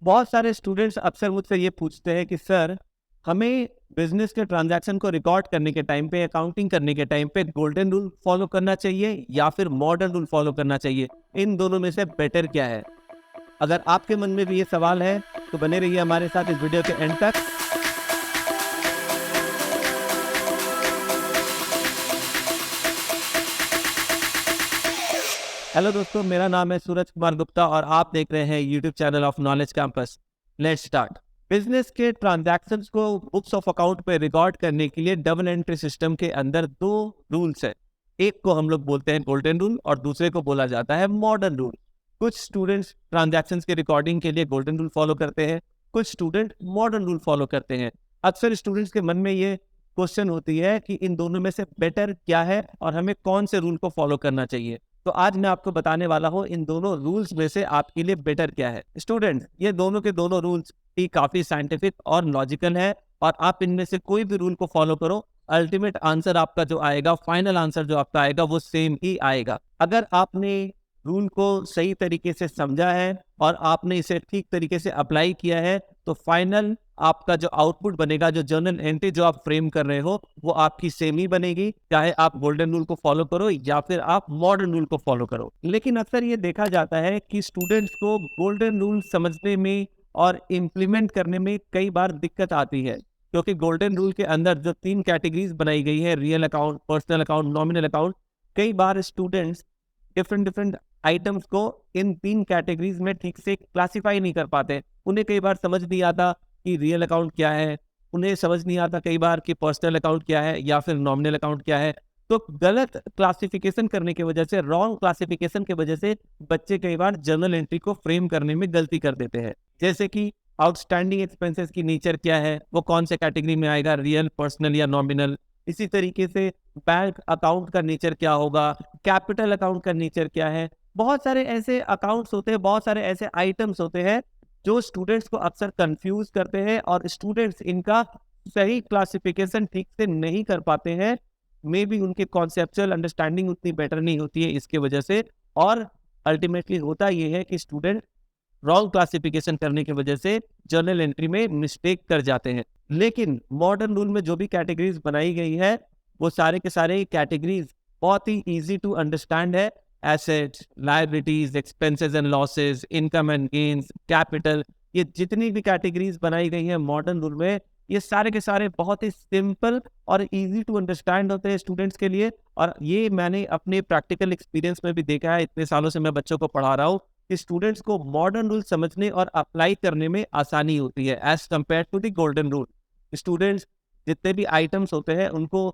बहुत सारे स्टूडेंट्स अक्सर मुझसे ये पूछते हैं कि सर, हमें बिजनेस के ट्रांजैक्शन को रिकॉर्ड करने के टाइम पे, अकाउंटिंग करने के टाइम पे गोल्डन रूल फॉलो करना चाहिए या फिर मॉडर्न रूल फॉलो करना चाहिए? इन दोनों में से बेटर क्या है? अगर आपके मन में भी ये सवाल है तो बने रहिए हमारे साथ इस वीडियो के एंड तक। हेलो दोस्तों, मेरा नाम है सूरज कुमार गुप्ता और आप देख रहे हैं YouTube channel of knowledge campus. Let's start. Business के ट्रांजैक्शंस को बुक्स ऑफ अकाउंट पे रिकॉर्ड करने के लिए डबल एंट्री सिस्टम के अंदर दो रूल्स है। एक को हम लोग बोलते हैं गोल्डन रूल और दूसरे को बोला जाता है मॉडर्न रूल। कुछ स्टूडेंट्स ट्रांजैक्शंस के रिकॉर्डिंग के लिए गोल्डन रूल फॉलो करते हैं, कुछ स्टूडेंट मॉडर्न रूल फॉलो करते हैं। अक्सर स्टूडेंट्स के मन में ये क्वेश्चन होती है कि इन दोनों में से बेटर क्या है और हमें कौन से रूल को फॉलो करना चाहिए। तो आज मैं आपको बताने वाला हूँ इन दोनों रूल्स में से आपके लिए बेटर क्या है। स्टूडेंट्स, ये दोनों के दोनों रूल्स ही काफी साइंटिफिक और लॉजिकल है और आप इनमें से कोई भी रूल को फॉलो करो, अल्टीमेट आंसर आपका जो आएगा, फाइनल आंसर जो आपका आएगा, वो सेम ही आएगा। अगर आपने रूल को सही तरीके से समझा है और आपने इसे ठीक तरीके से अप्लाई किया है तो फाइनल आपका जो आउटपुट बनेगा, जो जर्नल एंट्री जो आप फ्रेम कर रहे हो, वो आपकी सेम ही बनेगी, चाहे आप गोल्डन रूल को फॉलो करो या फिर आप मॉडर्न रूल को फॉलो करो। लेकिन अक्सर ये देखा जाता है कि स्टूडेंट्स को गोल्डन रूल समझने में और इम्प्लीमेंट करने में कई बार दिक्कत आती है, क्योंकि गोल्डन रूल के अंदर जो 3 कैटेगरीज बनाई गई है, real account, personal account, nominal account, कई बार स्टूडेंट्स डिफरेंट आइटम्स को इन 3 कैटेगरीज में ठीक से क्लासिफाई नहीं कर पाते। उन्हें कई बार समझ नहीं आता कि रियल अकाउंट क्या है, उन्हें समझ नहीं आता कई बार कि पर्सनल अकाउंट क्या है या फिर नॉमिनल अकाउंट क्या है। तो गलत क्लासिफिकेशन करने की वजह से, रॉन्ग क्लासिफिकेशन की वजह से बच्चे कई बार जर्नल एंट्री को फ्रेम करने में गलती कर देते हैं। जैसे कि आउटस्टैंडिंग एक्सपेंसेस की नेचर क्या है, वो कौन से कैटेगरी में आएगा, रियल, पर्सनल या नॉमिनल। इसी तरीके से बैंक अकाउंट का नेचर क्या होगा, कैपिटल अकाउंट का नेचर क्या है। बहुत सारे ऐसे अकाउंट्स होते हैं, बहुत सारे ऐसे आइटम्स होते हैं जो स्टूडेंट्स को अक्सर कंफ्यूज करते हैं और स्टूडेंट्स इनका सही क्लासिफिकेशन ठीक से नहीं कर पाते हैं। मे बी उनके कॉन्सेप्चुअल अंडरस्टैंडिंग उतनी बेटर नहीं होती है इसके वजह से, और अल्टीमेटली होता यह है कि स्टूडेंट रॉन्ग क्लासिफिकेशन करने की वजह से जर्नल एंट्री में मिस्टेक कर जाते हैं। लेकिन मॉडर्न रूल में जो भी कैटेगरीज बनाई गई है, वो सारे के सारे कैटेगरीज बहुत ही इजी टू अंडरस्टैंड है। Assets, liabilities, expenses and losses, income and gains, capital, ये जितनी भी कैटेगरीज बनाई गई है मॉडर्न रूल में, ये सारे के सारे बहुत ही सिंपल और इजी टू अंडरस्टैंड होते हैं स्टूडेंट्स के लिए। और ये मैंने अपने प्रैक्टिकल एक्सपीरियंस में भी देखा है, इतने सालों से मैं बच्चों को पढ़ा रहा हूँ कि स्टूडेंट्स को मॉडर्न रूल समझने और अप्लाई करने में आसानी होती है as compare to the golden rule. Students जितने भी आइटम्स होते हैं उनको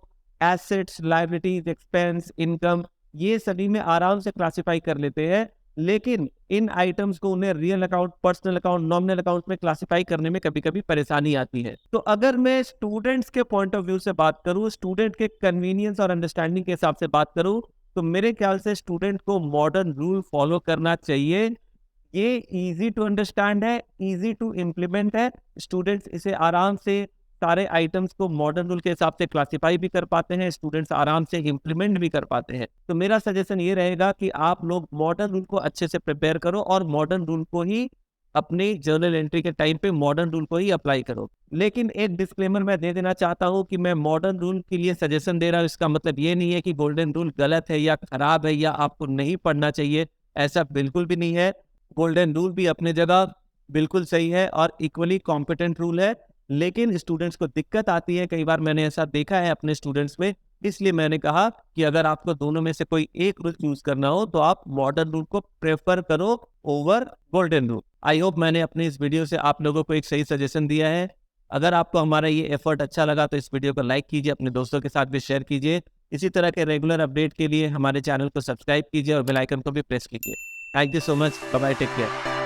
एसेट्स, लायबिलिटीज, एक्सपेंस, इनकम, ये सभी में आराम से क्लासिफाई कर लेते हैं। लेकिन इन आइटम्स को उन्हें real account, personal account, nominal account में क्लासिफाई करने में कभी कभी परेशानी आती है। तो अगर मैं स्टूडेंट्स के पॉइंट ऑफ व्यू से बात करूं, स्टूडेंट के कन्वीनियंस और अंडरस्टैंडिंग के हिसाब से बात करूं, तो मेरे ख्याल से स्टूडेंट को मॉडर्न रूल फॉलो करना चाहिए। ये इजी टू अंडरस्टैंड है, इजी टू इम्प्लीमेंट है। स्टूडेंट्स इसे आराम से सारे आइटम्स को मॉडर्न रूल के हिसाब से क्लासिफाई भी कर पाते हैं, स्टूडेंट्स आराम से इम्प्लीमेंट भी कर पाते हैं। तो मेरा सजेशन ये रहेगा कि आप लोग मॉडर्न रूल को अच्छे से प्रिपेयर करो और मॉडर्न रूल को ही अपने जर्नल एंट्री के टाइम पे मॉडर्न रूल को ही अप्लाई करो। लेकिन एक डिस्क्लेमर मैं दे देना चाहता हूँ कि मैं मॉडर्न रूल के लिए सजेशन दे रहा हूँ, इसका मतलब ये नहीं है कि गोल्डन रूल गलत है या खराब है या आपको नहीं पढ़ना चाहिए, ऐसा बिल्कुल भी नहीं है। गोल्डन रूल भी अपने जगह बिल्कुल सही है और इक्वली कॉम्पिटेंट रूल है। लेकिन स्टूडेंट्स को दिक्कत आती है, कई बार मैंने ऐसा देखा है अपने स्टूडेंट्स में, इसलिए मैंने कहा कि अगर आपको दोनों में से कोई एक रूल चूज करना हो तो आप मॉडर्न रूल को प्रेफर करो over golden rule. I hope मैंने अपने इस वीडियो से आप लोगों को एक सही सजेशन दिया है। अगर आपको हमारा ये एफर्ट अच्छा लगा तो इस वीडियो को लाइक कीजिए, अपने दोस्तों के साथ भी शेयर कीजिए। इसी तरह के रेगुलर अपडेट के लिए हमारे चैनल को सब्सक्राइब कीजिए और बेल आइकन को भी प्रेस कीजिए। Thank you so much, bye bye, take care.